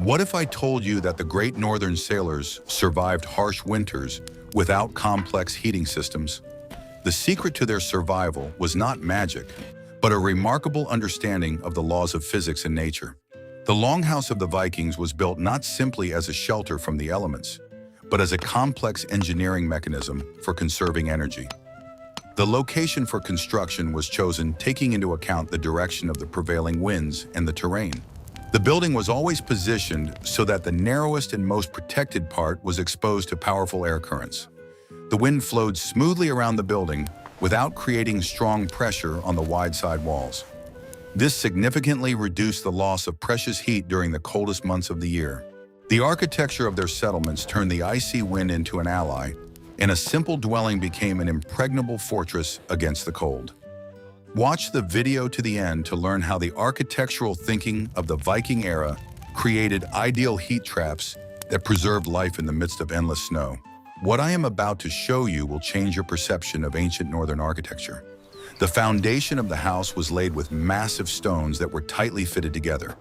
What if I told you that the great northern sailors survived harsh winters without complex heating systems? The secret to their survival was not magic, but a remarkable understanding of the laws of physics and nature. The longhouse of the Vikings was built not simply as a shelter from the elements, but as a complex engineering mechanism for conserving energy. The location for construction was chosen taking into account the direction of the prevailing winds and the terrain. The building was always positioned so that the narrowest and most protected part was exposed to powerful air currents. The wind flowed smoothly around the building without creating strong pressure on the wide side walls. This significantly reduced the loss of precious heat during the coldest months of the year. The architecture of their settlements turned the icy wind into an ally, and a simple dwelling became an impregnable fortress against the cold. Watch the video to the end to learn how the architectural thinking of the Viking era created ideal heat traps that preserved life in the midst of endless snow. What I am about to show you will change your perception of ancient northern architecture. The foundation of the house was laid with massive stones that were tightly fitted together.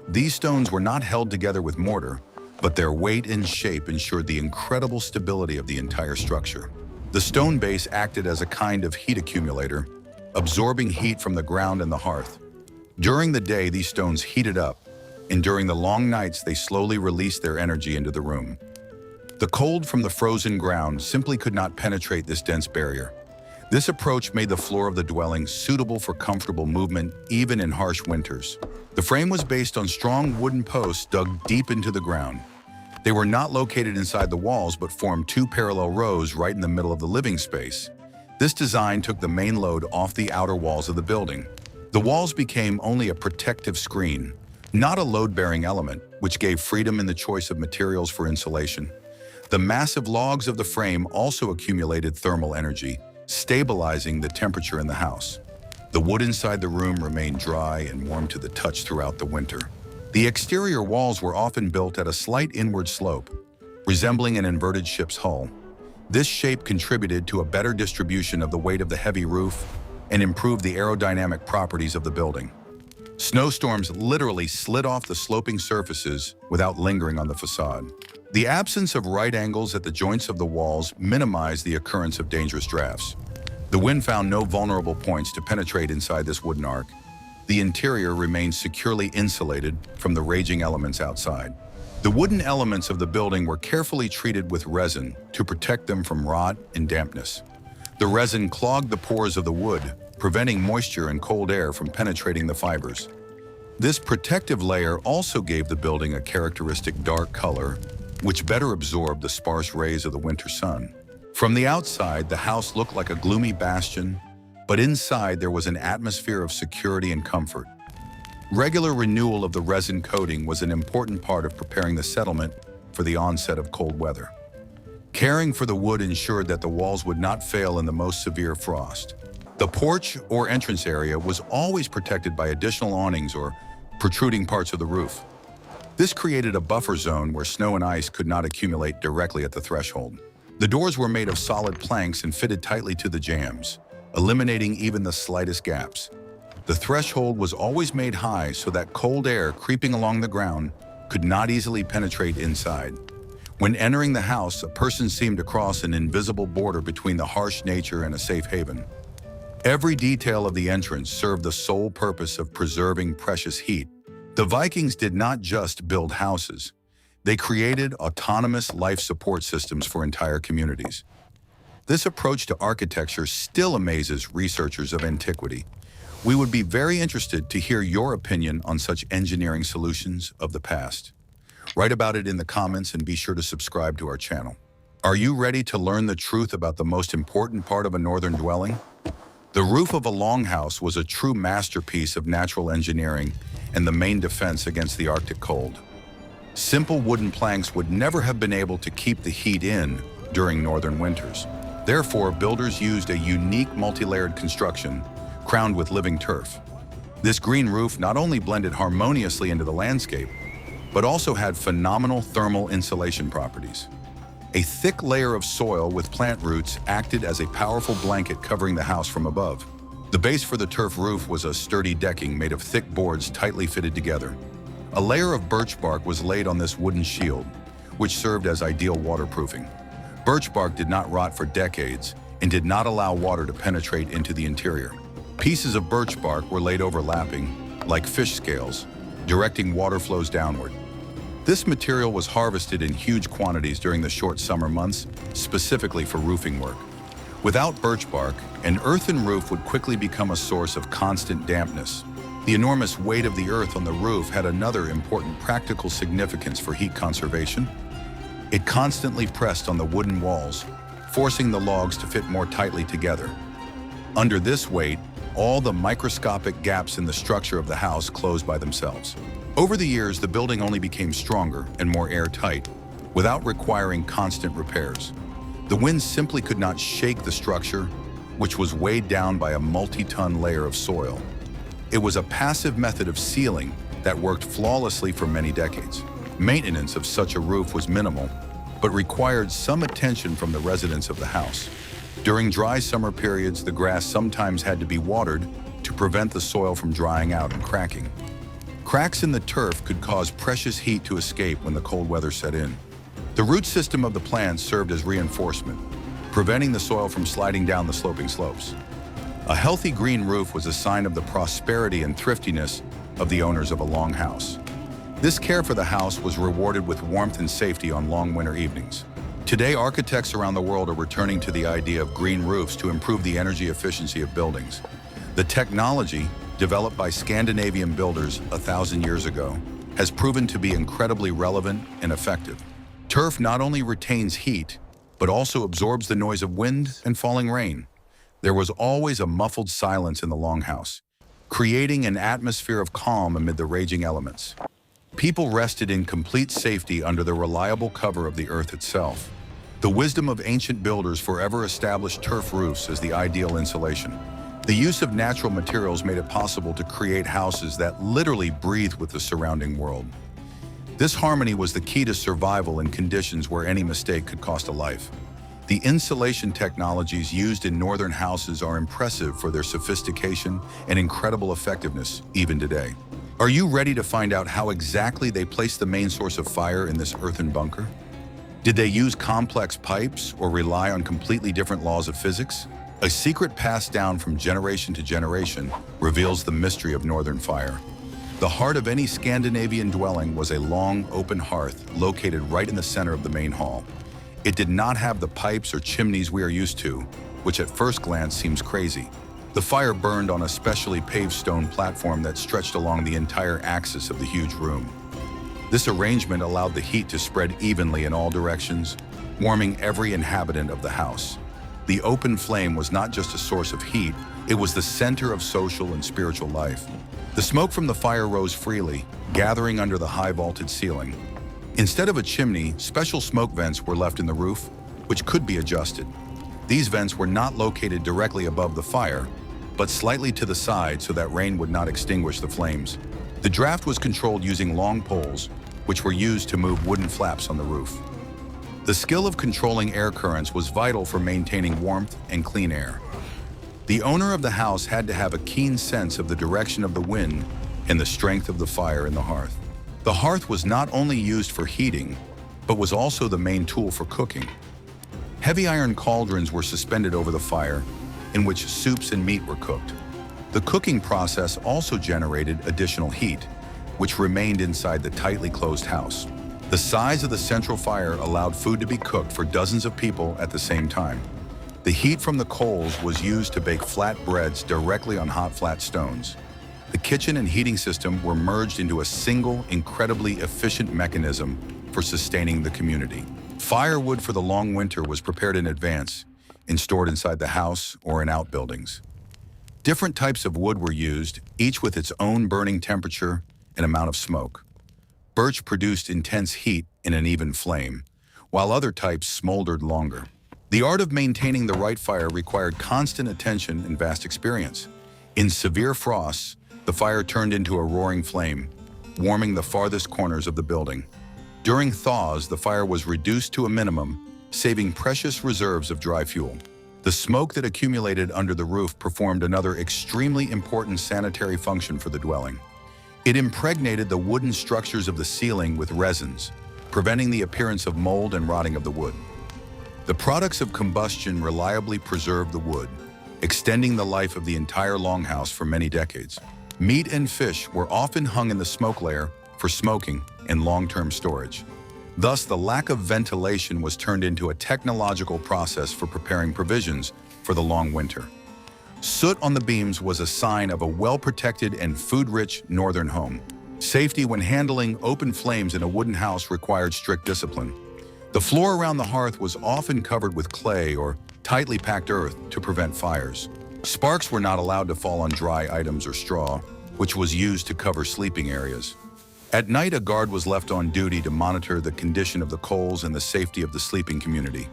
These stones were not held together with mortar, but their weight and shape ensured the incredible stability of the entire structure. The stone base acted as a kind of heat accumulator, absorbing heat from the ground and the hearth. During the day, these stones heated up, and during the long nights, they slowly released their energy into the room. The cold from the frozen ground simply could not penetrate this dense barrier. This approach made the floor of the dwelling suitable for comfortable movement even in harsh winters. The frame was based on strong wooden posts dug deep into the ground. They were not located inside the walls but formed two parallel rows right in the middle of the living space. This design took the main load off the outer walls of the building. The walls became only a protective screen, not a load-bearing element, which gave freedom in the choice of materials for insulation. The massive logs of the frame also accumulated thermal energy, stabilizing the temperature in the house. The wood inside the room remained dry and warm to the touch throughout the winter. The exterior walls were often built at a slight inward slope, resembling an inverted ship's hull. This shape contributed to a better distribution of the weight of the heavy roof and improved the aerodynamic properties of the building. Snowstorms literally slid off the sloping surfaces without lingering on the facade. The absence of right angles at the joints of the walls minimized the occurrence of dangerous drafts. The wind found no vulnerable points to penetrate inside this wooden ark. The interior remained securely insulated from the raging elements outside. The wooden elements of the building were carefully treated with resin to protect them from rot and dampness. The resin clogged the pores of the wood, preventing moisture and cold air from penetrating the fibers. This protective layer also gave the building a characteristic dark color, which better absorbed the sparse rays of the winter sun. From the outside, the house looked like a gloomy bastion, but inside there was an atmosphere of security and comfort. Regular renewal of the resin coating was an important part of preparing the settlement for the onset of cold weather. Caring for the wood ensured that the walls would not fail in the most severe frost. The porch or entrance area was always protected by additional awnings or protruding parts of the roof. This created a buffer zone where snow and ice could not accumulate directly at the threshold. The doors were made of solid planks and fitted tightly to the jambs, eliminating even the slightest gaps. The threshold was always made high so that cold air creeping along the ground could not easily penetrate inside. When entering the house, a person seemed to cross an invisible border between the harsh nature and a safe haven. Every detail of the entrance served the sole purpose of preserving precious heat. The Vikings did not just build houses. They created autonomous life support systems for entire communities. This approach to architecture still amazes researchers of antiquity. We would be very interested to hear your opinion on such engineering solutions of the past. Write about it in the comments and be sure to subscribe to our channel. Are you ready to learn the truth about the most important part of a northern dwelling? The roof of a longhouse was a true masterpiece of natural engineering and the main defense against the Arctic cold. Simple wooden planks would never have been able to keep the heat in during northern winters. Therefore, builders used a unique multi-layered construction crowned with living turf. This green roof not only blended harmoniously into the landscape, but also had phenomenal thermal insulation properties. A thick layer of soil with plant roots acted as a powerful blanket covering the house from above. The base for the turf roof was a sturdy decking made of thick boards tightly fitted together. A layer of birch bark was laid on this wooden shield, which served as ideal waterproofing. Birch bark did not rot for decades and did not allow water to penetrate into the interior. Pieces of birch bark were laid overlapping, like fish scales, directing water flows downward. This material was harvested in huge quantities during the short summer months, specifically for roofing work. Without birch bark, an earthen roof would quickly become a source of constant dampness. The enormous weight of the earth on the roof had another important practical significance for heat conservation. It constantly pressed on the wooden walls, forcing the logs to fit more tightly together. Under this weight, all the microscopic gaps in the structure of the house closed by themselves. Over the years, the building only became stronger and more airtight, without requiring constant repairs. The wind simply could not shake the structure, which was weighed down by a multi-ton layer of soil. It was a passive method of sealing that worked flawlessly for many decades. Maintenance of such a roof was minimal, but required some attention from the residents of the house. During dry summer periods, the grass sometimes had to be watered to prevent the soil from drying out and cracking. Cracks in the turf could cause precious heat to escape when the cold weather set in. The root system of the plants served as reinforcement, preventing the soil from sliding down the sloping slopes. A healthy green roof was a sign of the prosperity and thriftiness of the owners of a longhouse. This care for the house was rewarded with warmth and safety on long winter evenings. Today, architects around the world are returning to the idea of green roofs to improve the energy efficiency of buildings. The technology, developed by Scandinavian builders 1,000 years ago, has proven to be incredibly relevant and effective. Turf not only retains heat, but also absorbs the noise of wind and falling rain. There was always a muffled silence in the longhouse, creating an atmosphere of calm amid the raging elements. People rested in complete safety under the reliable cover of the earth itself. The wisdom of ancient builders forever established turf roofs as the ideal insulation. The use of natural materials made it possible to create houses that literally breathed with the surrounding world. This harmony was the key to survival in conditions where any mistake could cost a life. The insulation technologies used in northern houses are impressive for their sophistication and incredible effectiveness even today. Are you ready to find out how exactly they placed the main source of fire in this earthen bunker? Did they use complex pipes or rely on completely different laws of physics? A secret passed down from generation to generation reveals the mystery of northern fire. The heart of any Scandinavian dwelling was a long, open hearth located right in the center of the main hall. It did not have the pipes or chimneys we are used to, which at first glance seems crazy. The fire burned on a specially paved stone platform that stretched along the entire axis of the huge room. This arrangement allowed the heat to spread evenly in all directions, warming every inhabitant of the house. The open flame was not just a source of heat, it was the center of social and spiritual life. The smoke from the fire rose freely, gathering under the high vaulted ceiling. Instead of a chimney, special smoke vents were left in the roof, which could be adjusted. These vents were not located directly above the fire, but slightly to the side so that rain would not extinguish the flames. The draft was controlled using long poles, which were used to move wooden flaps on the roof. The skill of controlling air currents was vital for maintaining warmth and clean air. The owner of the house had to have a keen sense of the direction of the wind and the strength of the fire in the hearth. The hearth was not only used for heating, but was also the main tool for cooking. Heavy iron cauldrons were suspended over the fire, in which soups and meat were cooked. The cooking process also generated additional heat, which remained inside the tightly closed house. The size of the central fire allowed food to be cooked for dozens of people at the same time. The heat from the coals was used to bake flat breads directly on hot flat stones. The kitchen and heating system were merged into a single, incredibly efficient mechanism for sustaining the community. Firewood for the long winter was prepared in advance and stored inside the house or in outbuildings. Different types of wood were used, each with its own burning temperature and amount of smoke. Birch produced intense heat in an even flame, while other types smoldered longer. The art of maintaining the right fire required constant attention and vast experience. In severe frosts, the fire turned into a roaring flame, warming the farthest corners of the building. During thaws, the fire was reduced to a minimum, saving precious reserves of dry fuel. The smoke that accumulated under the roof performed another extremely important sanitary function for the dwelling. It impregnated the wooden structures of the ceiling with resins, preventing the appearance of mold and rotting of the wood. The products of combustion reliably preserved the wood, extending the life of the entire longhouse for many decades. Meat and fish were often hung in the smoke layer for smoking and long-term storage. Thus, the lack of ventilation was turned into a technological process for preparing provisions for the long winter. Soot on the beams was a sign of a well-protected and food-rich northern home. Safety when handling open flames in a wooden house required strict discipline. The floor around the hearth was often covered with clay or tightly packed earth to prevent fires. Sparks were not allowed to fall on dry items or straw, which was used to cover sleeping areas. At night, a guard was left on duty to monitor the condition of the coals and the safety of the sleeping community.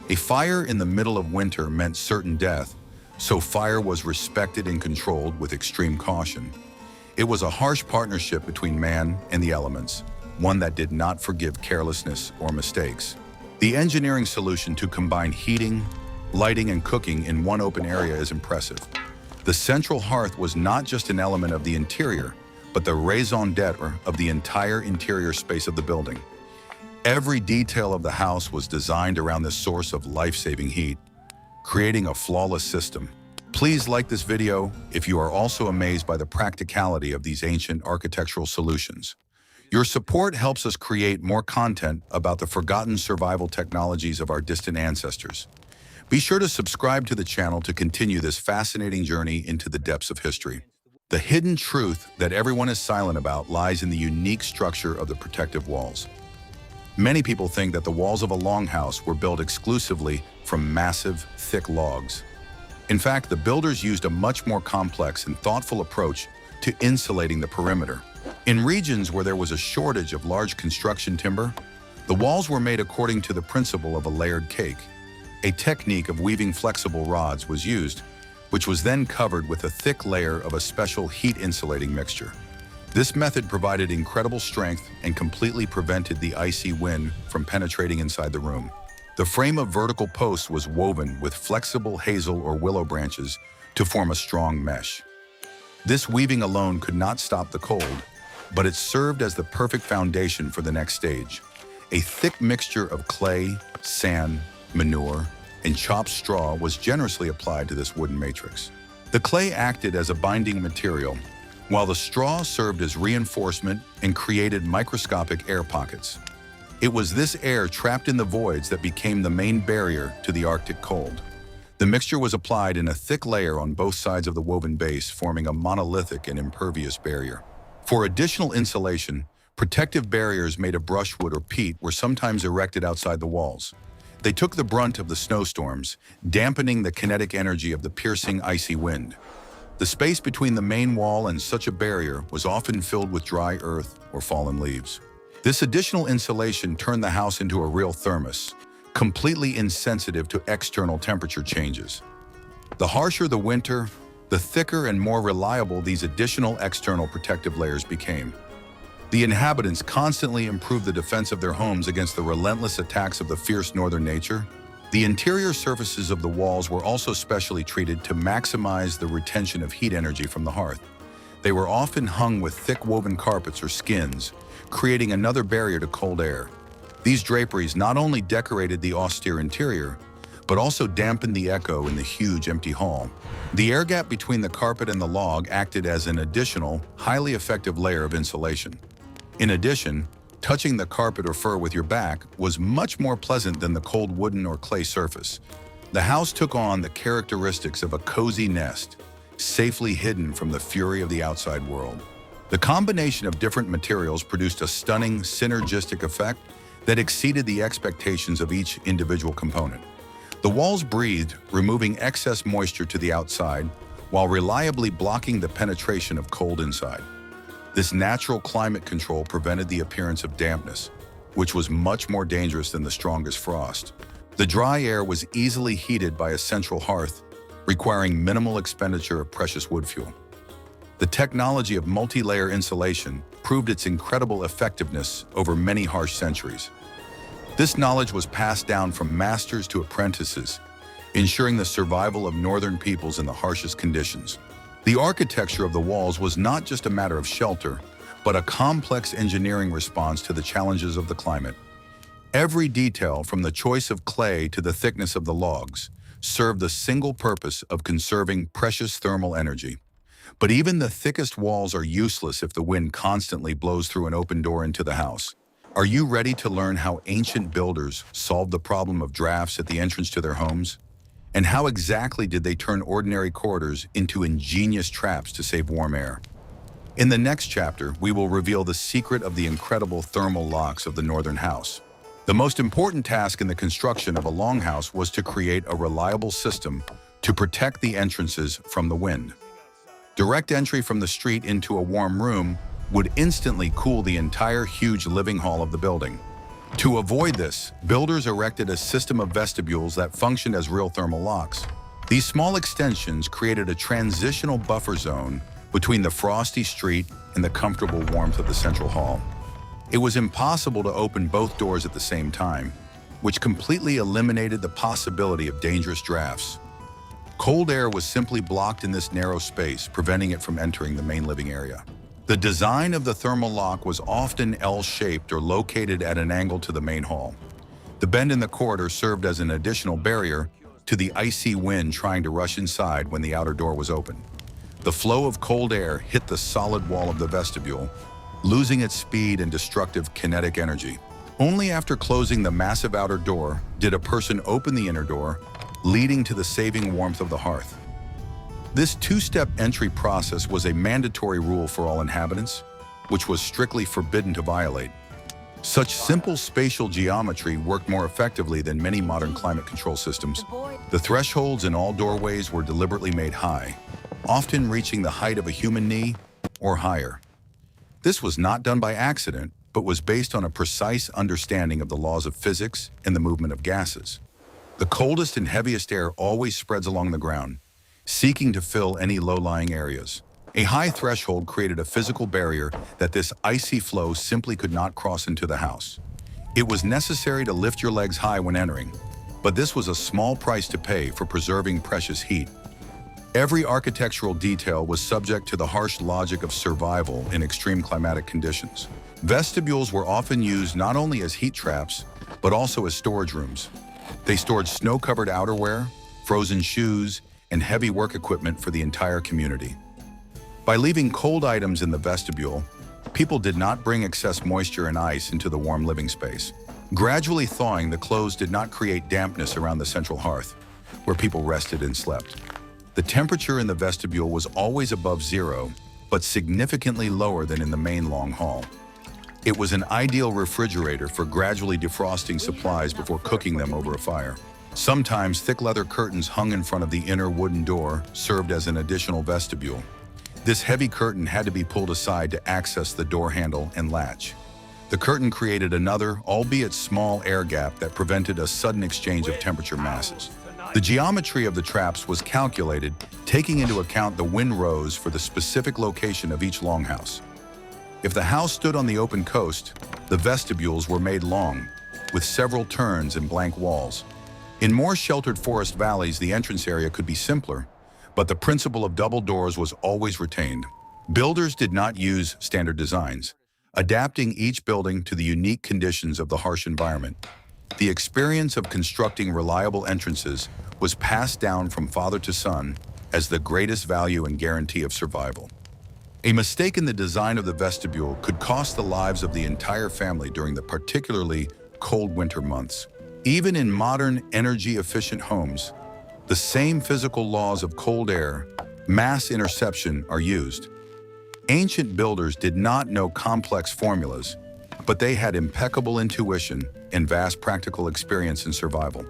A fire in the middle of winter meant certain death, so fire was respected and controlled with extreme caution. It was a harsh partnership between man and the elements, one that did not forgive carelessness or mistakes. The engineering solution to combine heating, lighting, and cooking in one open area is impressive. The central hearth was not just an element of the interior, but the raison d'etre of the entire interior space of the building. Every detail of the house was designed around this source of life-saving heat, creating a flawless system. Please like this video if you are also amazed by the practicality of these ancient architectural solutions. Your support helps us create more content about the forgotten survival technologies of our distant ancestors. Be sure to subscribe to the channel to continue this fascinating journey into the depths of history. The hidden truth that everyone is silent about lies in the unique structure of the protective walls. Many people think that the walls of a longhouse were built exclusively from massive, thick logs. In fact, the builders used a much more complex and thoughtful approach to insulating the perimeter. In regions where there was a shortage of large construction timber, the walls were made according to the principle of a layered cake. A technique of weaving flexible rods was used, which was then covered with a thick layer of a special heat-insulating mixture. This method provided incredible strength and completely prevented the icy wind from penetrating inside the room. The frame of vertical posts was woven with flexible hazel or willow branches to form a strong mesh. This weaving alone could not stop the cold, but it served as the perfect foundation for the next stage. A thick mixture of clay, sand, manure, and chopped straw was generously applied to this wooden matrix. The clay acted as a binding material, while the straw served as reinforcement and created microscopic air pockets. It was this air trapped in the voids that became the main barrier to the Arctic cold. The mixture was applied in a thick layer on both sides of the woven base, forming a monolithic and impervious barrier. For additional insulation, protective barriers made of brushwood or peat were sometimes erected outside the walls. They took the brunt of the snowstorms, dampening the kinetic energy of the piercing icy wind. The space between the main wall and such a barrier was often filled with dry earth or fallen leaves. This additional insulation turned the house into a real thermos, completely insensitive to external temperature changes. The harsher the winter, the thicker and more reliable these additional external protective layers became. The inhabitants constantly improved the defense of their homes against the relentless attacks of the fierce northern nature. The interior surfaces of the walls were also specially treated to maximize the retention of heat energy from the hearth. They were often hung with thick woven carpets or skins, creating another barrier to cold air. These draperies not only decorated the austere interior, but also dampened the echo in the huge empty hall. The air gap between the carpet and the log acted as an additional, highly effective layer of insulation. In addition, touching the carpet or fur with your back was much more pleasant than the cold wooden or clay surface. The house took on the characteristics of a cozy nest, safely hidden from the fury of the outside world. The combination of different materials produced a stunning, synergistic effect that exceeded the expectations of each individual component. The walls breathed, removing excess moisture to the outside, while reliably blocking the penetration of cold inside. This natural climate control prevented the appearance of dampness, which was much more dangerous than the strongest frost. The dry air was easily heated by a central hearth, requiring minimal expenditure of precious wood fuel. The technology of multi-layer insulation proved its incredible effectiveness over many harsh centuries. This knowledge was passed down from masters to apprentices, ensuring the survival of northern peoples in the harshest conditions. The architecture of the walls was not just a matter of shelter, but a complex engineering response to the challenges of the climate. Every detail, from the choice of clay to the thickness of the logs, served the single purpose of conserving precious thermal energy. But even the thickest walls are useless if the wind constantly blows through an open door into the house. Are you ready to learn how ancient builders solved the problem of drafts at the entrance to their homes? And how exactly did they turn ordinary corridors into ingenious traps to save warm air? In the next chapter, we will reveal the secret of the incredible thermal locks of the northern house. The most important task in the construction of a longhouse was to create a reliable system to protect the entrances from the wind. Direct entry from the street into a warm room would instantly cool the entire huge living hall of the building. To avoid this, builders erected a system of vestibules that functioned as real thermal locks. These small extensions created a transitional buffer zone between the frosty street and the comfortable warmth of the central hall. It was impossible to open both doors at the same time, which completely eliminated the possibility of dangerous drafts. Cold air was simply blocked in this narrow space, preventing it from entering the main living area. The design of the thermal lock was often L-shaped or located at an angle to the main hall. The bend in the corridor served as an additional barrier to the icy wind trying to rush inside when the outer door was open. The flow of cold air hit the solid wall of the vestibule, losing its speed and destructive kinetic energy. Only after closing the massive outer door did a person open the inner door, leading to the saving warmth of the hearth. This two-step entry process was a mandatory rule for all inhabitants, which was strictly forbidden to violate. Such simple spatial geometry worked more effectively than many modern climate control systems. The thresholds in all doorways were deliberately made high, often reaching the height of a human knee or higher. This was not done by accident, but was based on a precise understanding of the laws of physics and the movement of gases. The coldest and heaviest air always spreads along the ground, seeking to fill any low-lying areas. A high threshold created a physical barrier that this icy flow simply could not cross into the house. It was necessary to lift your legs high when entering, but this was a small price to pay for preserving precious heat. Every architectural detail was subject to the harsh logic of survival in extreme climatic conditions. Vestibules were often used not only as heat traps, but also as storage rooms. They stored snow-covered outerwear, frozen shoes, and heavy work equipment for the entire community. By leaving cold items in the vestibule, people did not bring excess moisture and ice into the warm living space. Gradually thawing the clothes did not create dampness around the central hearth, where people rested and slept. The temperature in the vestibule was always above zero, but significantly lower than in the main long hall. It was an ideal refrigerator for gradually defrosting supplies before cooking them over a fire. Sometimes thick leather curtains hung in front of the inner wooden door served as an additional vestibule. This heavy curtain had to be pulled aside to access the door handle and latch. The curtain created another, albeit small, air gap that prevented a sudden exchange of temperature masses. The geometry of the traps was calculated, taking into account the wind rows for the specific location of each longhouse. If the house stood on the open coast, the vestibules were made long, with several turns and blank walls. In more sheltered forest valleys, the entrance area could be simpler, but the principle of double doors was always retained. Builders did not use standard designs, adapting each building to the unique conditions of the harsh environment. The experience of constructing reliable entrances was passed down from father to son as the greatest value and guarantee of survival. A mistake in the design of the vestibule could cost the lives of the entire family during the particularly cold winter months. Even in modern, energy-efficient homes, the same physical laws of cold air, mass interception, are used. Ancient builders did not know complex formulas, but they had impeccable intuition and vast practical experience in survival.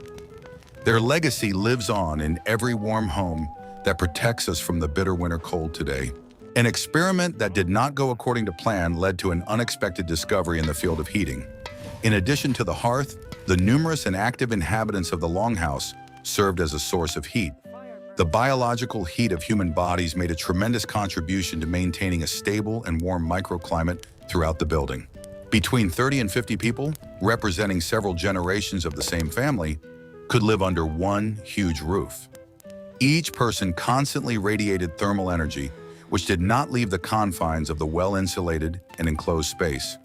Their legacy lives on in every warm home that protects us from the bitter winter cold today. An experiment that did not go according to plan led to an unexpected discovery in the field of heating. In addition to the hearth, the numerous and active inhabitants of the longhouse served as a source of heat. The biological heat of human bodies made a tremendous contribution to maintaining a stable and warm microclimate throughout the building. Between 30 and 50 people, representing several generations of the same family, could live under one huge roof. Each person constantly radiated thermal energy, which did not leave the confines of the well-insulated and enclosed space.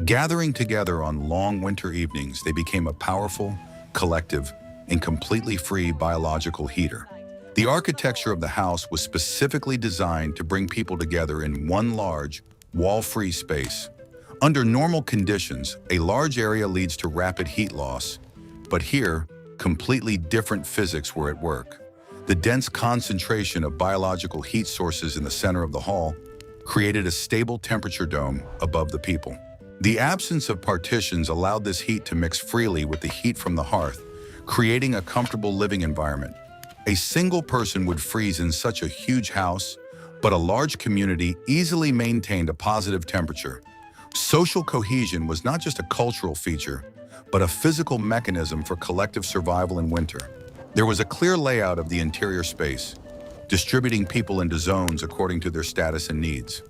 Gathering together on long winter evenings, they became a powerful, collective, and completely free biological heater. The architecture of the house was specifically designed to bring people together in one large, wall-free space. Under normal conditions, a large area leads to rapid heat loss, but here, completely different physics were at work. The dense concentration of biological heat sources in the center of the hall created a stable temperature dome above the people. The absence of partitions allowed this heat to mix freely with the heat from the hearth, creating a comfortable living environment. A single person would freeze in such a huge house, but a large community easily maintained a positive temperature. Social cohesion was not just a cultural feature, but a physical mechanism for collective survival in winter. There was a clear layout of the interior space, distributing people into zones according to their status and needs.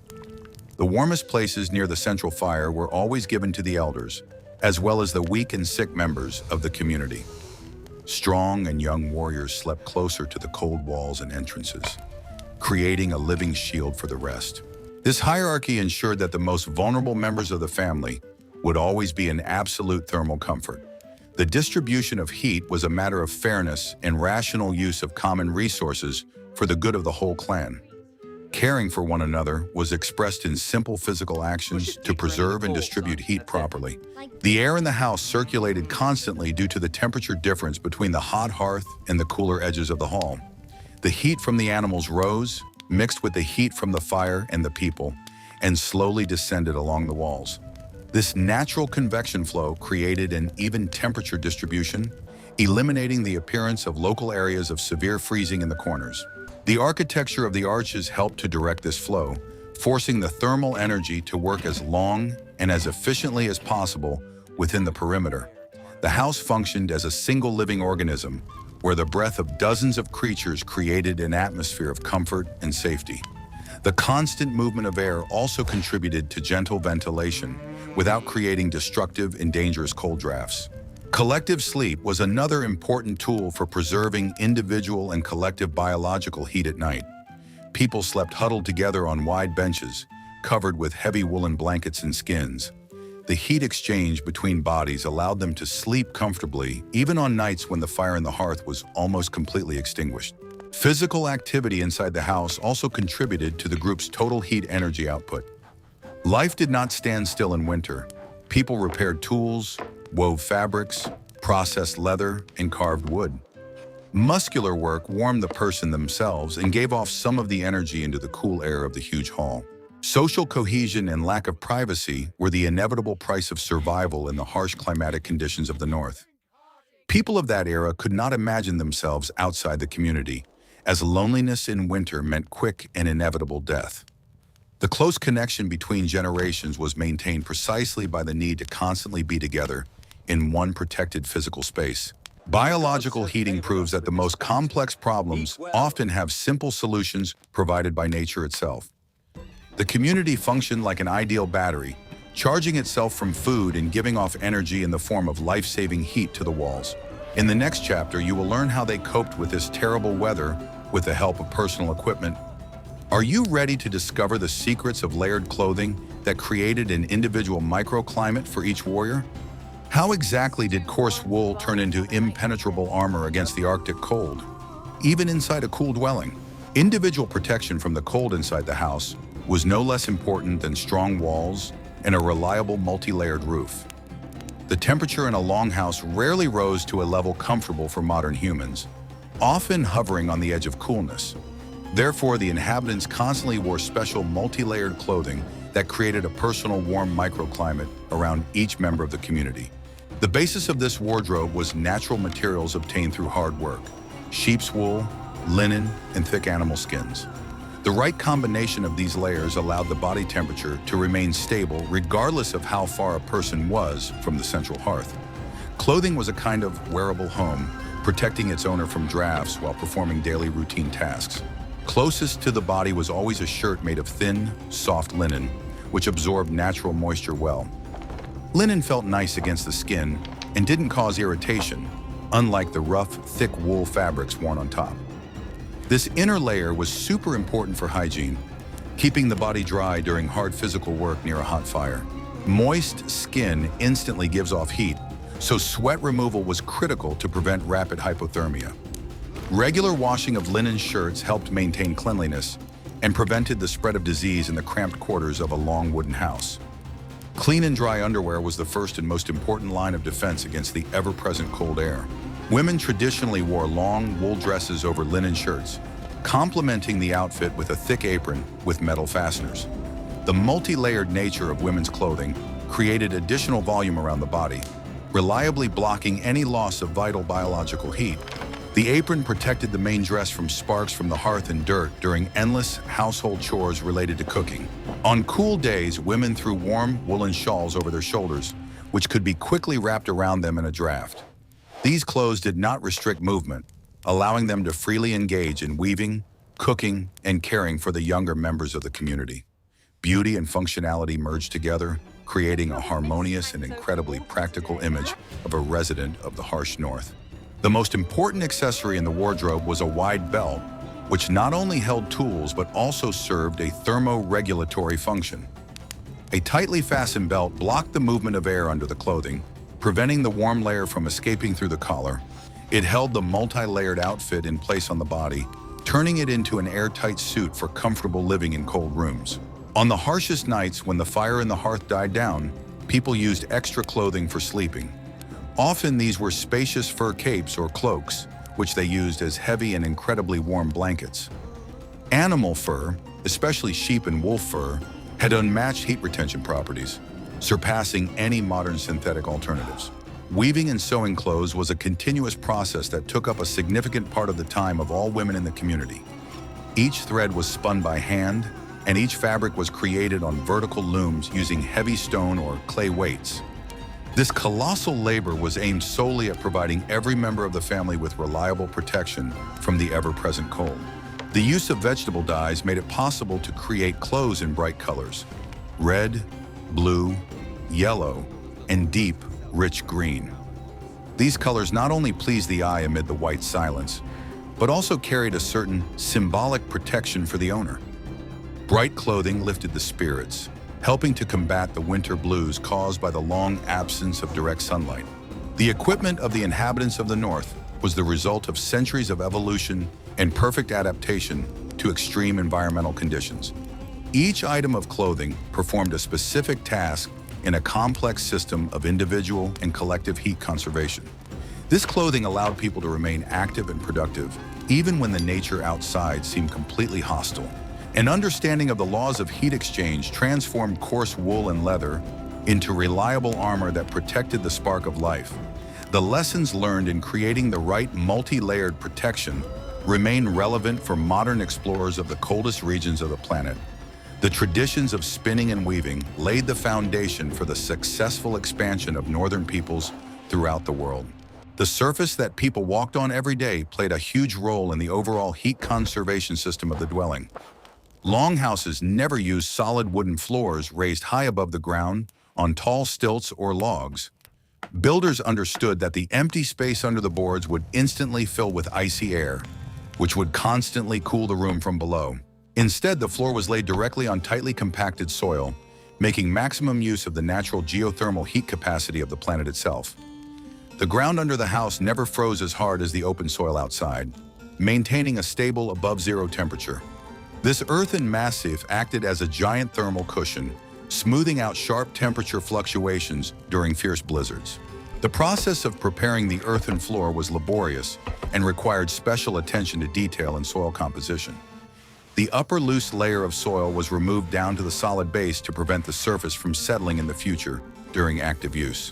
The warmest places near the central fire were always given to the elders, as well as the weak and sick members of the community. Strong and young warriors slept closer to the cold walls and entrances, creating a living shield for the rest. This hierarchy ensured that the most vulnerable members of the family would always be in absolute thermal comfort. The distribution of heat was a matter of fairness and rational use of common resources for the good of the whole clan. Caring for one another was expressed in simple physical actions to preserve and distribute heat properly. The air in the house circulated constantly due to the temperature difference between the hot hearth and the cooler edges of the hall. The heat from the animals rose, mixed with the heat from the fire and the people, and slowly descended along the walls. This natural convection flow created an even temperature distribution, eliminating the appearance of local areas of severe freezing in the corners. The architecture of the arches helped to direct this flow, forcing the thermal energy to work as long and as efficiently as possible within the perimeter. The house functioned as a single living organism, where the breath of dozens of creatures created an atmosphere of comfort and safety. The constant movement of air also contributed to gentle ventilation, without creating destructive and dangerous cold drafts. Collective sleep was another important tool for preserving individual and collective biological heat at night. People slept huddled together on wide benches, covered with heavy woolen blankets and skins. The heat exchange between bodies allowed them to sleep comfortably, even on nights when the fire in the hearth was almost completely extinguished. Physical activity inside the house also contributed to the group's total heat energy output. Life did not stand still in winter. People repaired tools, wove fabrics, processed leather, and carved wood. Muscular work warmed the person themselves and gave off some of the energy into the cool air of the huge hall. Social cohesion and lack of privacy were the inevitable price of survival in the harsh climatic conditions of the North. People of that era could not imagine themselves outside the community, as loneliness in winter meant quick and inevitable death. The close connection between generations was maintained precisely by the need to constantly be together in one protected physical space. Biological heating proves that the most complex problems often have simple solutions provided by nature itself. The community functioned like an ideal battery, charging itself from food and giving off energy in the form of life-saving heat to the walls. In the next chapter, you will learn how they coped with this terrible weather with the help of personal equipment. Are you ready to discover the secrets of layered clothing that created an individual microclimate for each warrior? How exactly did coarse wool turn into impenetrable armor against the Arctic cold? Even inside a cool dwelling, individual protection from the cold inside the house was no less important than strong walls and a reliable multi-layered roof. The temperature in a longhouse rarely rose to a level comfortable for modern humans, often hovering on the edge of coolness. Therefore, the inhabitants constantly wore special multi-layered clothing that created a personal warm microclimate around each member of the community. The basis of this wardrobe was natural materials obtained through hard work: sheep's wool, linen, and thick animal skins. The right combination of these layers allowed the body temperature to remain stable regardless of how far a person was from the central hearth. Clothing was a kind of wearable home, protecting its owner from drafts while performing daily routine tasks. Closest to the body was always a shirt made of thin, soft linen, which absorbed natural moisture well. Linen felt nice against the skin and didn't cause irritation, unlike the rough, thick wool fabrics worn on top. This inner layer was super important for hygiene, keeping the body dry during hard physical work near a hot fire. Moist skin instantly gives off heat, so sweat removal was critical to prevent rapid hypothermia. Regular washing of linen shirts helped maintain cleanliness and prevented the spread of disease in the cramped quarters of a long wooden house. Clean and dry underwear was the first and most important line of defense against the ever-present cold air. Women traditionally wore long wool dresses over linen shirts, complementing the outfit with a thick apron with metal fasteners. The multi-layered nature of women's clothing created additional volume around the body, reliably blocking any loss of vital biological heat. The apron protected the main dress from sparks from the hearth and dirt during endless household chores related to cooking. On cool days, women threw warm woolen shawls over their shoulders, which could be quickly wrapped around them in a draft. These clothes did not restrict movement, allowing them to freely engage in weaving, cooking, and caring for the younger members of the community. Beauty and functionality merged together, creating a harmonious and incredibly practical image of a resident of the harsh north. The most important accessory in the wardrobe was a wide belt, which not only held tools but also served a thermoregulatory function. A tightly fastened belt blocked the movement of air under the clothing, preventing the warm layer from escaping through the collar. It held the multi-layered outfit in place on the body, turning it into an airtight suit for comfortable living in cold rooms. On the harshest nights, when the fire in the hearth died down, people used extra clothing for sleeping. Often these were spacious fur capes or cloaks, which they used as heavy and incredibly warm blankets. Animal fur, especially sheep and wolf fur, had unmatched heat retention properties, surpassing any modern synthetic alternatives. Weaving and sewing clothes was a continuous process that took up a significant part of the time of all women in the community. Each thread was spun by hand, and each fabric was created on vertical looms using heavy stone or clay weights. This colossal labor was aimed solely at providing every member of the family with reliable protection from the ever-present cold. The use of vegetable dyes made it possible to create clothes in bright colors: red, blue, yellow, and deep, rich green. These colors not only pleased the eye amid the white silence, but also carried a certain symbolic protection for the owner. Bright clothing lifted the spirits, helping to combat the winter blues caused by the long absence of direct sunlight. The equipment of the inhabitants of the North was the result of centuries of evolution and perfect adaptation to extreme environmental conditions. Each item of clothing performed a specific task in a complex system of individual and collective heat conservation. This clothing allowed people to remain active and productive, even when the nature outside seemed completely hostile. An understanding of the laws of heat exchange transformed coarse wool and leather into reliable armor that protected the spark of life. The lessons learned in creating the right multi-layered protection remain relevant for modern explorers of the coldest regions of the planet. The traditions of spinning and weaving laid the foundation for the successful expansion of northern peoples throughout the world. The surface that people walked on every day played a huge role in the overall heat conservation system of the dwelling. Longhouses never used solid wooden floors raised high above the ground on tall stilts or logs. Builders understood that the empty space under the boards would instantly fill with icy air, which would constantly cool the room from below. Instead, the floor was laid directly on tightly compacted soil, making maximum use of the natural geothermal heat capacity of the planet itself. The ground under the house never froze as hard as the open soil outside, maintaining a stable above-zero temperature. This earthen massif acted as a giant thermal cushion, smoothing out sharp temperature fluctuations during fierce blizzards. The process of preparing the earthen floor was laborious and required special attention to detail and soil composition. The upper loose layer of soil was removed down to the solid base to prevent the surface from settling in the future during active use.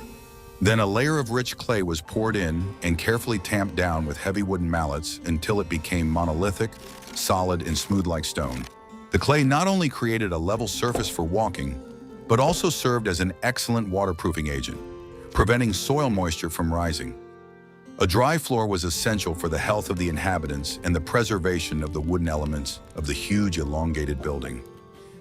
Then a layer of rich clay was poured in and carefully tamped down with heavy wooden mallets until it became monolithic, solid, and smooth like stone. The clay not only created a level surface for walking, but also served as an excellent waterproofing agent, preventing soil moisture from rising. A dry floor was essential for the health of the inhabitants and the preservation of the wooden elements of the huge elongated building.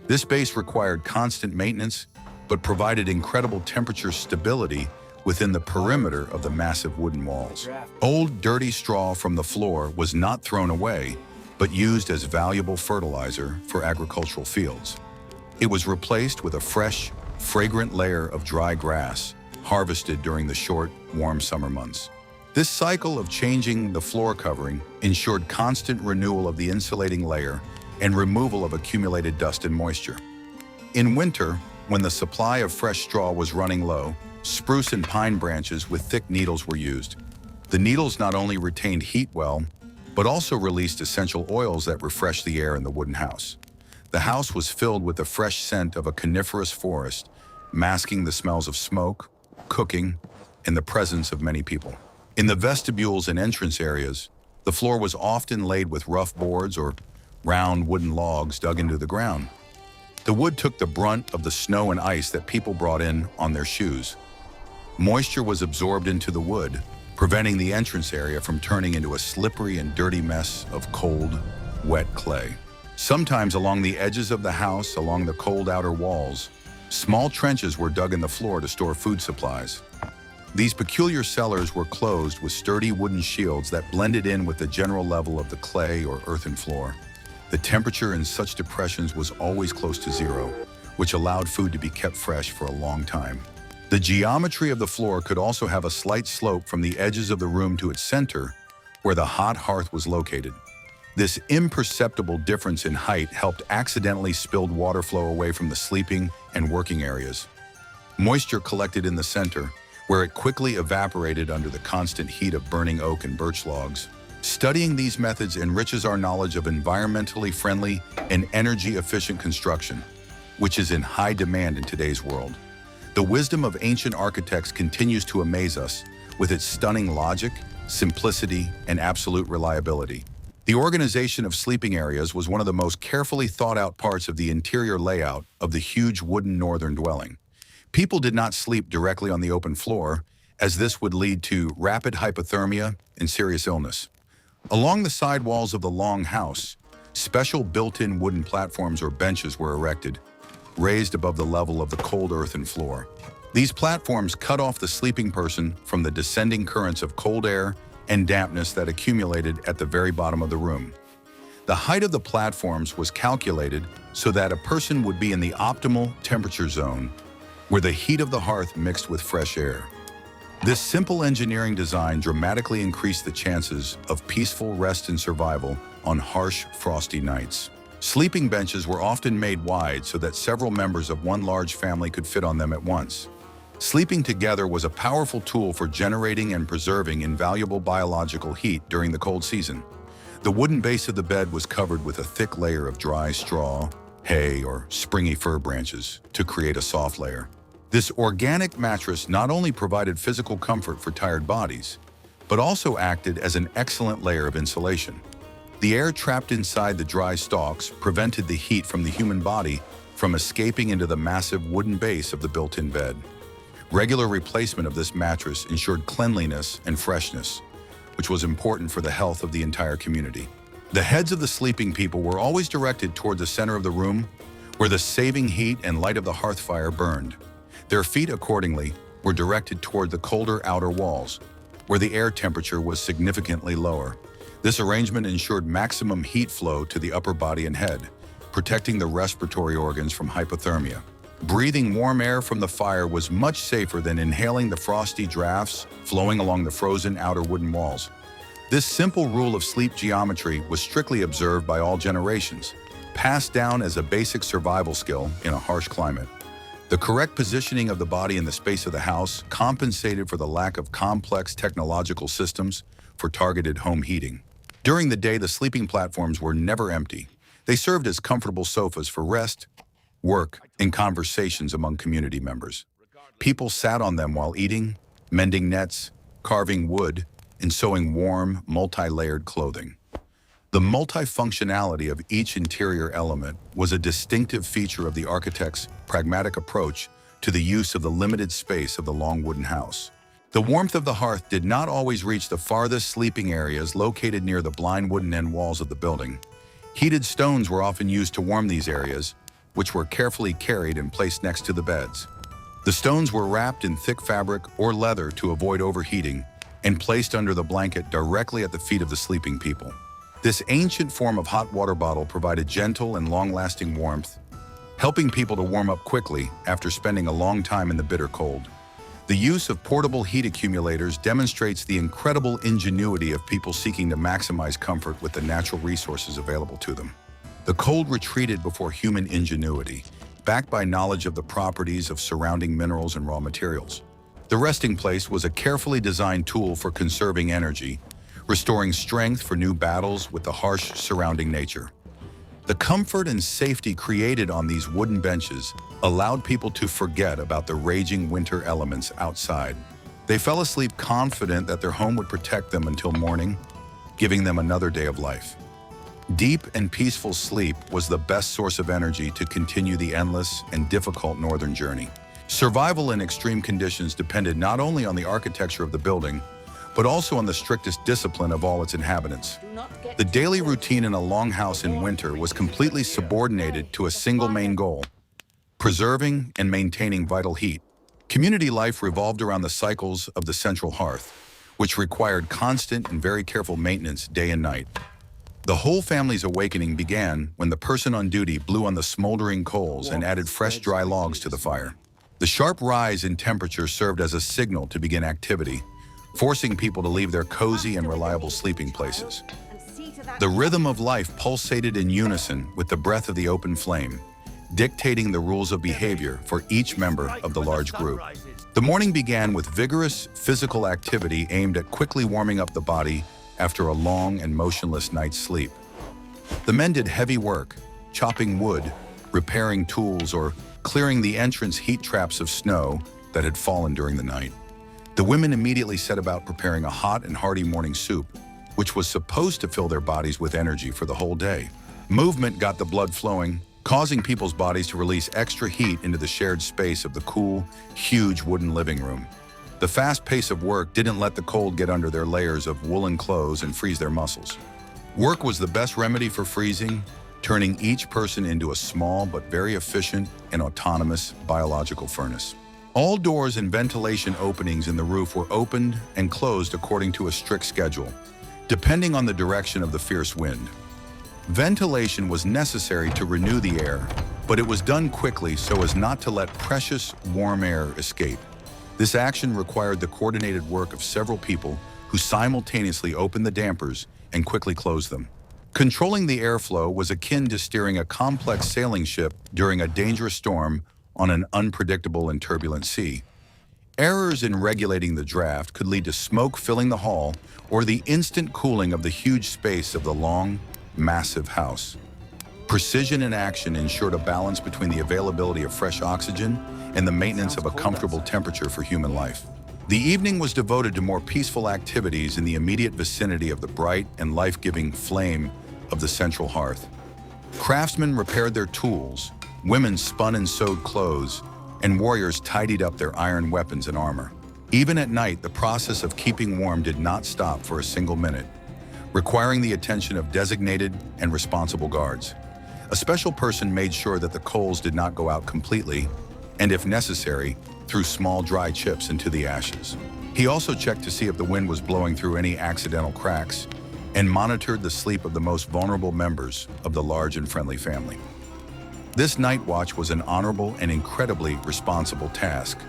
This base required constant maintenance, but provided incredible temperature stability within the perimeter of the massive wooden walls. Old, dirty straw from the floor was not thrown away, but used as valuable fertilizer for agricultural fields. It was replaced with a fresh, fragrant layer of dry grass, harvested during the short, warm summer months. This cycle of changing the floor covering ensured constant renewal of the insulating layer and removal of accumulated dust and moisture. In winter, when the supply of fresh straw was running low, spruce and pine branches with thick needles were used. The needles not only retained heat well, but also released essential oils that refreshed the air in the wooden house. The house was filled with the fresh scent of a coniferous forest, masking the smells of smoke, cooking, and the presence of many people. In the vestibules and entrance areas, the floor was often laid with rough boards or round wooden logs dug into the ground. The wood took the brunt of the snow and ice that people brought in on their shoes. Moisture was absorbed into the wood, preventing the entrance area from turning into a slippery and dirty mess of cold, wet clay. Sometimes along the edges of the house, along the cold outer walls, small trenches were dug in the floor to store food supplies. These peculiar cellars were closed with sturdy wooden shields that blended in with the general level of the clay or earthen floor. The temperature in such depressions was always close to zero, which allowed food to be kept fresh for a long time. The geometry of the floor could also have a slight slope from the edges of the room to its center, where the hot hearth was located. This imperceptible difference in height helped accidentally spilled water flow away from the sleeping and working areas. Moisture collected in the center, where it quickly evaporated under the constant heat of burning oak and birch logs. Studying these methods enriches our knowledge of environmentally friendly and energy-efficient construction, which is in high demand in today's world. The wisdom of ancient architects continues to amaze us with its stunning logic, simplicity, and absolute reliability. The organization of sleeping areas was one of the most carefully thought-out parts of the interior layout of the huge wooden northern dwelling. People did not sleep directly on the open floor, as this would lead to rapid hypothermia and serious illness. Along the side walls of the long house, special built-in wooden platforms or benches were erected, raised above the level of the cold earthen floor. These platforms cut off the sleeping person from the descending currents of cold air and dampness that accumulated at the very bottom of the room. The height of the platforms was calculated so that a person would be in the optimal temperature zone, where the heat of the hearth mixed with fresh air. This simple engineering design dramatically increased the chances of peaceful rest and survival on harsh, frosty nights. Sleeping benches were often made wide so that several members of one large family could fit on them at once. Sleeping together was a powerful tool for generating and preserving invaluable biological heat during the cold season. The wooden base of the bed was covered with a thick layer of dry straw, hay, or springy fir branches to create a soft layer. This organic mattress not only provided physical comfort for tired bodies, but also acted as an excellent layer of insulation. The air trapped inside the dry stalks prevented the heat from the human body from escaping into the massive wooden base of the built-in bed. Regular replacement of this mattress ensured cleanliness and freshness, which was important for the health of the entire community. The heads of the sleeping people were always directed toward the center of the room, where the saving heat and light of the hearth fire burned. Their feet, accordingly, were directed toward the colder outer walls, where the air temperature was significantly lower. This arrangement ensured maximum heat flow to the upper body and head, protecting the respiratory organs from hypothermia. Breathing warm air from the fire was much safer than inhaling the frosty drafts flowing along the frozen outer wooden walls. This simple rule of sleep geometry was strictly observed by all generations, passed down as a basic survival skill in a harsh climate. The correct positioning of the body in the space of the house compensated for the lack of complex technological systems for targeted home heating. During the day, the sleeping platforms were never empty. They served as comfortable sofas for rest, work, and conversations among community members. People sat on them while eating, mending nets, carving wood, and sewing warm, multi-layered clothing. The multifunctionality of each interior element was a distinctive feature of the architect's pragmatic approach to the use of the limited space of the long wooden house. The warmth of the hearth did not always reach the farthest sleeping areas located near the blind wooden end walls of the building. Heated stones were often used to warm these areas, which were carefully carried and placed next to the beds. The stones were wrapped in thick fabric or leather to avoid overheating and placed under the blanket directly at the feet of the sleeping people. This ancient form of hot water bottle provided gentle and long-lasting warmth, helping people to warm up quickly after spending a long time in the bitter cold. The use of portable heat accumulators demonstrates the incredible ingenuity of people seeking to maximize comfort with the natural resources available to them. The cold retreated before human ingenuity, backed by knowledge of the properties of surrounding minerals and raw materials. The resting place was a carefully designed tool for conserving energy, restoring strength for new battles with the harsh surrounding nature. The comfort and safety created on these wooden benches allowed people to forget about the raging winter elements outside. They fell asleep confident that their home would protect them until morning, giving them another day of life. Deep and peaceful sleep was the best source of energy to continue the endless and difficult northern journey. Survival in extreme conditions depended not only on the architecture of the building, but also on the strictest discipline of all its inhabitants. The daily routine in a longhouse in winter was completely subordinated to a single main goal: preserving and maintaining vital heat. Community life revolved around the cycles of the central hearth, which required constant and very careful maintenance day and night. The whole family's awakening began when the person on duty blew on the smoldering coals and added fresh dry logs to the fire. The sharp rise in temperature served as a signal to begin activity, forcing people to leave their cozy and reliable sleeping places. The rhythm of life pulsated in unison with the breath of the open flame, dictating the rules of behavior for each member of the large group. The morning began with vigorous physical activity aimed at quickly warming up the body after a long and motionless night's sleep. The men did heavy work, chopping wood, repairing tools, or clearing the entrance heat traps of snow that had fallen during the night. The women immediately set about preparing a hot and hearty morning soup, which was supposed to fill their bodies with energy for the whole day. Movement got the blood flowing, causing people's bodies to release extra heat into the shared space of the cool, huge wooden living room. The fast pace of work didn't let the cold get under their layers of woolen clothes and freeze their muscles. Work was the best remedy for freezing, turning each person into a small but very efficient and autonomous biological furnace. All doors and ventilation openings in the roof were opened and closed according to a strict schedule, depending on the direction of the fierce wind. Ventilation was necessary to renew the air, but it was done quickly so as not to let precious, warm air escape. This action required the coordinated work of several people who simultaneously opened the dampers and quickly closed them. Controlling the airflow was akin to steering a complex sailing ship during a dangerous storm on an unpredictable and turbulent sea. Errors in regulating the draft could lead to smoke filling the hall or the instant cooling of the huge space of the long, massive house. Precision in action ensured a balance between the availability of fresh oxygen and the maintenance of a comfortable temperature for human life. The evening was devoted to more peaceful activities in the immediate vicinity of the bright and life-giving flame of the central hearth. Craftsmen repaired their tools, women spun and sewed clothes, and warriors tidied up their iron weapons and armor. Even at night, the process of keeping warm did not stop for a single minute, requiring the attention of designated and responsible guards. A special person made sure that the coals did not go out completely, and if necessary, threw small dry chips into the ashes. He also checked to see if the wind was blowing through any accidental cracks and monitored the sleep of the most vulnerable members of the large and friendly family. This night watch was an honorable and incredibly responsible task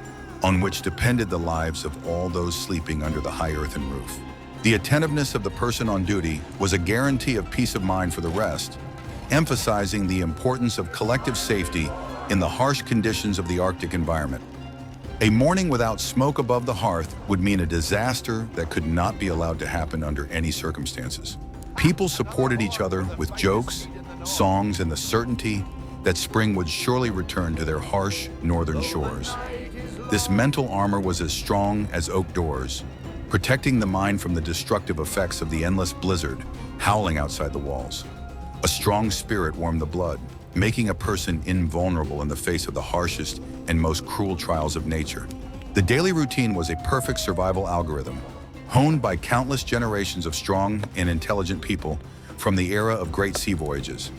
on which depended the lives of all those sleeping under the high earthen roof. The attentiveness of the person on duty was a guarantee of peace of mind for the rest, emphasizing the importance of collective safety in the harsh conditions of the Arctic environment. A morning without smoke above the hearth would mean a disaster that could not be allowed to happen under any circumstances. People supported each other with jokes, songs, and the certainty that spring would surely return to their harsh northern shores. This mental armor was as strong as oak doors, protecting the mind from the destructive effects of the endless blizzard howling outside the walls. A strong spirit warmed the blood, making a person invulnerable in the face of the harshest and most cruel trials of nature. The daily routine was a perfect survival algorithm, honed by countless generations of strong and intelligent people from the era of great sea voyages.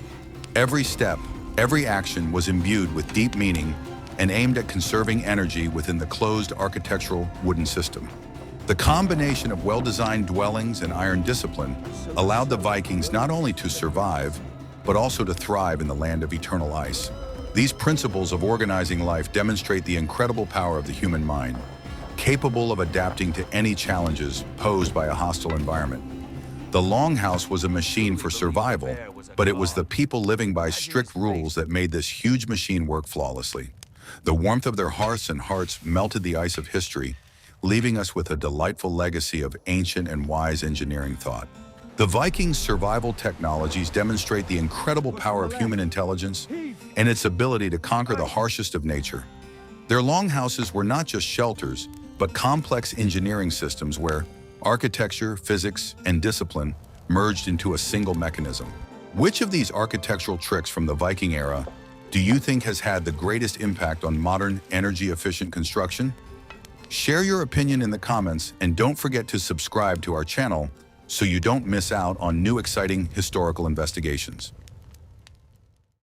Every step, every action was imbued with deep meaning and aimed at conserving energy within the closed architectural wooden system. The combination of well-designed dwellings and iron discipline allowed the Vikings not only to survive, but also to thrive in the land of eternal ice. These principles of organizing life demonstrate the incredible power of the human mind, capable of adapting to any challenges posed by a hostile environment. The longhouse was a machine for survival, but it was the people living by strict rules that made this huge machine work flawlessly. The warmth of their hearths and hearts melted the ice of history, leaving us with a delightful legacy of ancient and wise engineering thought. The Vikings' survival technologies demonstrate the incredible power of human intelligence and its ability to conquer the harshest of nature. Their longhouses were not just shelters, but complex engineering systems where architecture, physics, and discipline merged into a single mechanism. Which of these architectural tricks from the Viking era do you think has had the greatest impact on modern, energy-efficient construction? Share your opinion in the comments and don't forget to subscribe to our channel so you don't miss out on new exciting historical investigations.